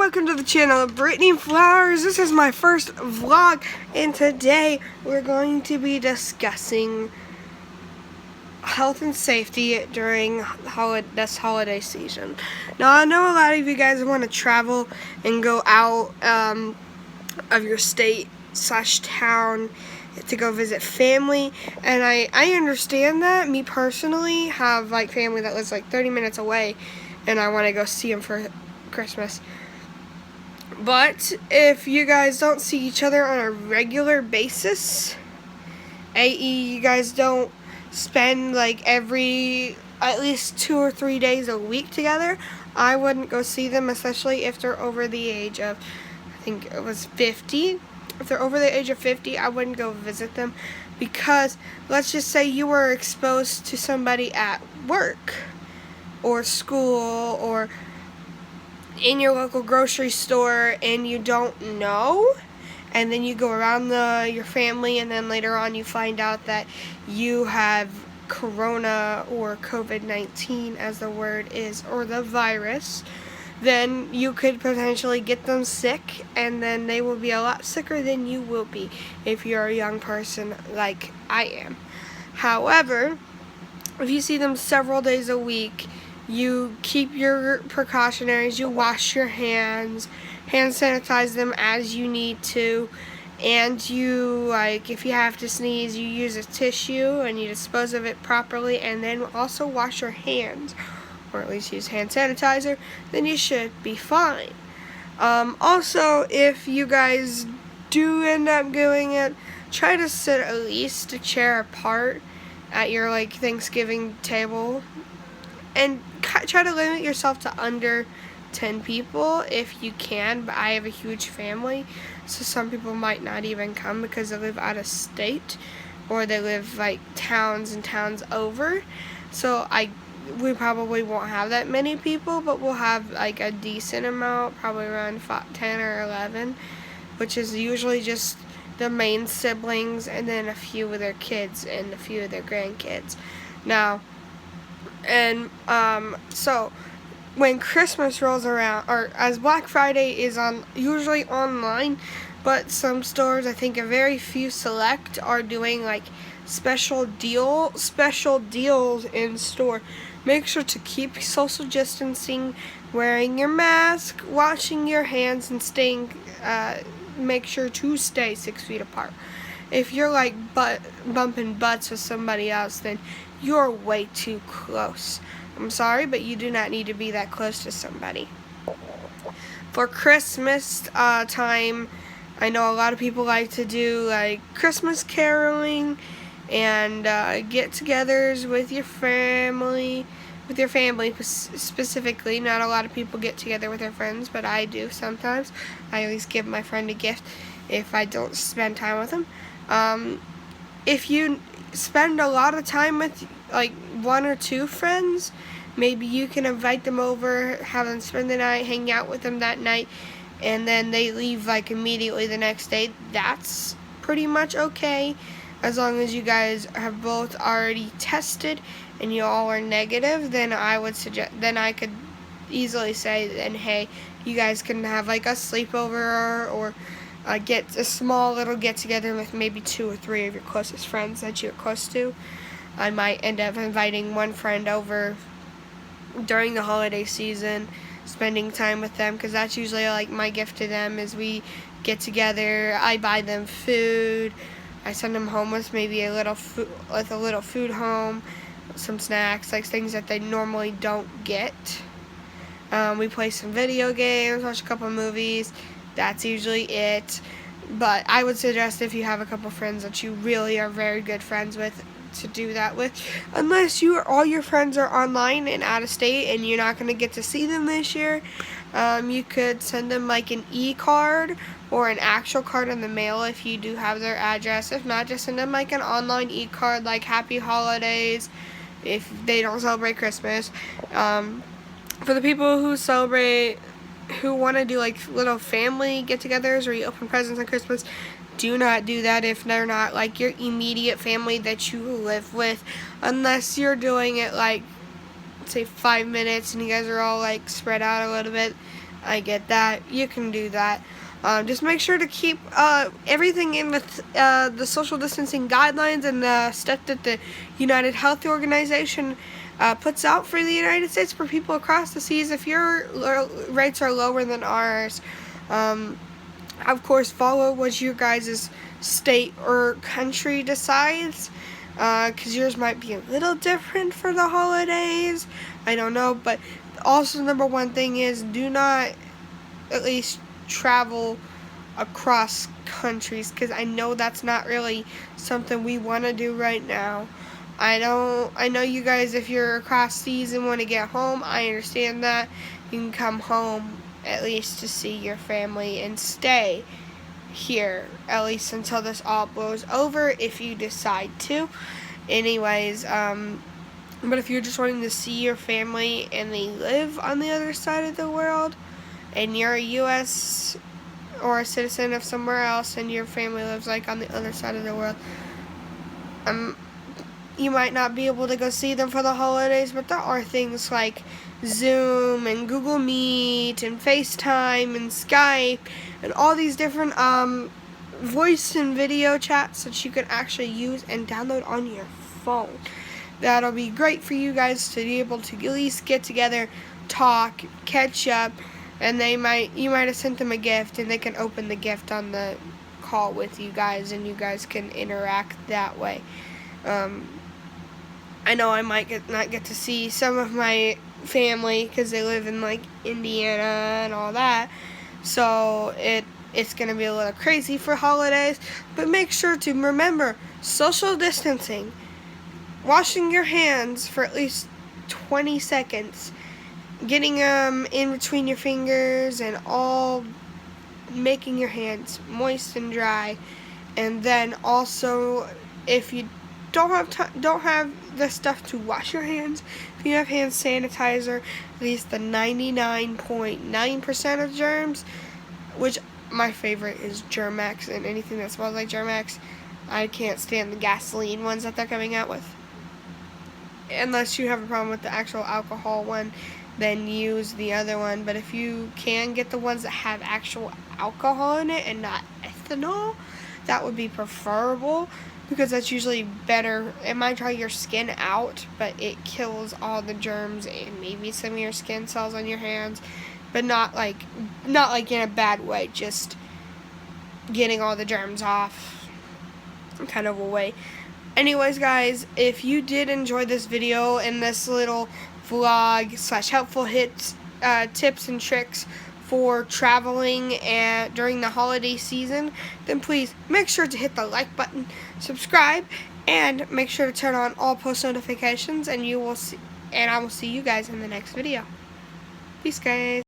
welcome to the channel, Brittany Flowers. This is my first vlog, and today we're going to be discussing health and safety during this holiday season. Now, I know a lot of you guys want to travel and go out of your state / town to go visit family, and I understand that. Me personally have like family that lives like 30 minutes away, and I want to go see them for Christmas. But if you guys don't see each other on a regular basis, i.e. you guys don't spend like at least 2 or 3 days a week together, I wouldn't go see them, especially if they're over the age of, I think it was 50. If they're over the age of 50, I wouldn't go visit them, because let's just say you were exposed to somebody at work or school or in your local grocery store and you don't know, and then you go around your family, and then later on you find out that you have corona or COVID-19, as the word is, or the virus, then you could potentially get them sick, and then they will be a lot sicker than you will be if you're a young person like I am. However, if you see them several days a week, you keep your precautionaries, you wash your hands, hand sanitize them as you need to, and you, like, if you have to sneeze, you use a tissue and you dispose of it properly, and then also wash your hands, or at least use hand sanitizer, then you should be fine. Also, if you guys do end up doing it, try to sit at least a chair apart at your like Thanksgiving table, and try to limit yourself to under 10 people if you can. But I have a huge family, so some people might not even come because they live out of state, or they live like towns and towns over. So we probably won't have that many people, but we'll have like a decent amount, probably around 10 or 11, which is usually just the main siblings and then a few of their kids and a few of their grandkids. Now, and so when Christmas rolls around, or as Black Friday is usually online, but some stores, I think a very few select, are doing like special deals in store. Make sure to keep social distancing, wearing your mask, washing your hands, and make sure to stay 6 feet apart. If you're like bumping butts with somebody else, then you're way too close. I'm sorry, but you do not need to be that close to somebody. For Christmas time, I know a lot of people like to do like Christmas caroling and get-togethers with your family. Specifically. Not a lot of people get together with their friends, but I do sometimes. I always give my friend a gift if I don't spend time with them. If you spend a lot of time with like 1 or 2 friends, maybe you can invite them over, have them spend the night, hang out with them that night, and then they leave like immediately the next day. That's pretty much okay, as long as you guys have both already tested and you all are negative. Then I could easily say, then hey, you guys can have like a sleepover, or get a small little get-together with maybe 2 or 3 of your closest friends that you're close to. I might end up inviting one friend over during the holiday season, spending time with them, because that's usually like my gift to them, is we get together, I buy them food, I send them home with maybe a little food home, some snacks, like things that they normally don't get. We play some video games, watch a couple movies. That's usually it. But I would suggest, if you have a couple friends that you really are very good friends with, to do that with. Unless all your friends are online and out of state and you're not going to get to see them this year, you could send them like an e-card or an actual card in the mail if you do have their address. If not, just send them like an online e-card, like Happy Holidays, if they don't celebrate Christmas. For the people who want to do like little family get-togethers where you open presents on Christmas, do not do that if they're not like your immediate family that you live with, unless you're doing it like say 5 minutes and you guys are all like spread out a little bit. I get that. You can do that. Just make sure to keep everything in with the social distancing guidelines and the stuff that the United Health Organization puts out for the United States for people across the seas. If your rates are lower than ours, of course, follow what your guys' state or country decides, because yours might be a little different for the holidays. I don't know, but also number one thing is do not at least travel across countries, because I know that's not really something we want to do right now. I know you guys, if you're across seas and want to get home, I understand that. You can come home at least to see your family and stay here at least until this all blows over, if you decide to. Anyways, but if you're just wanting to see your family and they live on the other side of the world, and you're a U.S. or a citizen of somewhere else and your family lives like on the other side of the world, you might not be able to go see them for the holidays, but there are things like Zoom and Google Meet and FaceTime and Skype and all these different voice and video chats that you can actually use and download on your phone. That'll be great for you guys to be able to at least get together, talk, catch up, and you might have sent them a gift and they can open the gift on the call with you guys and you guys can interact that way. I know I might not get to see some of my family because they live in like Indiana and all that, so it's gonna be a little crazy for holidays. But make sure to remember social distancing, washing your hands for at least 20 seconds, getting them in between your fingers and all making your hands moist and dry. And then also, if you don't have the stuff to wash your hands, if you have hand sanitizer, at least the 99.9% of germs, which my favorite is Germ-X, and anything that smells like Germ-X. I can't stand the gasoline ones that they're coming out with. Unless you have a problem with the actual alcohol one, then use the other one. But if you can get the ones that have actual alcohol in it and not ethanol, that would be preferable, because that's usually better. It might dry your skin out, but it kills all the germs and maybe some of your skin cells on your hands, but not like in a bad way, just getting all the germs off kind of a way. Anyways, guys, if you did enjoy this video and this little vlog / helpful hits, tips and tricks for traveling and during the holiday season, then please make sure to hit the like button, subscribe, and make sure to turn on all post notifications, and I will see you guys in the next video. Peace, guys.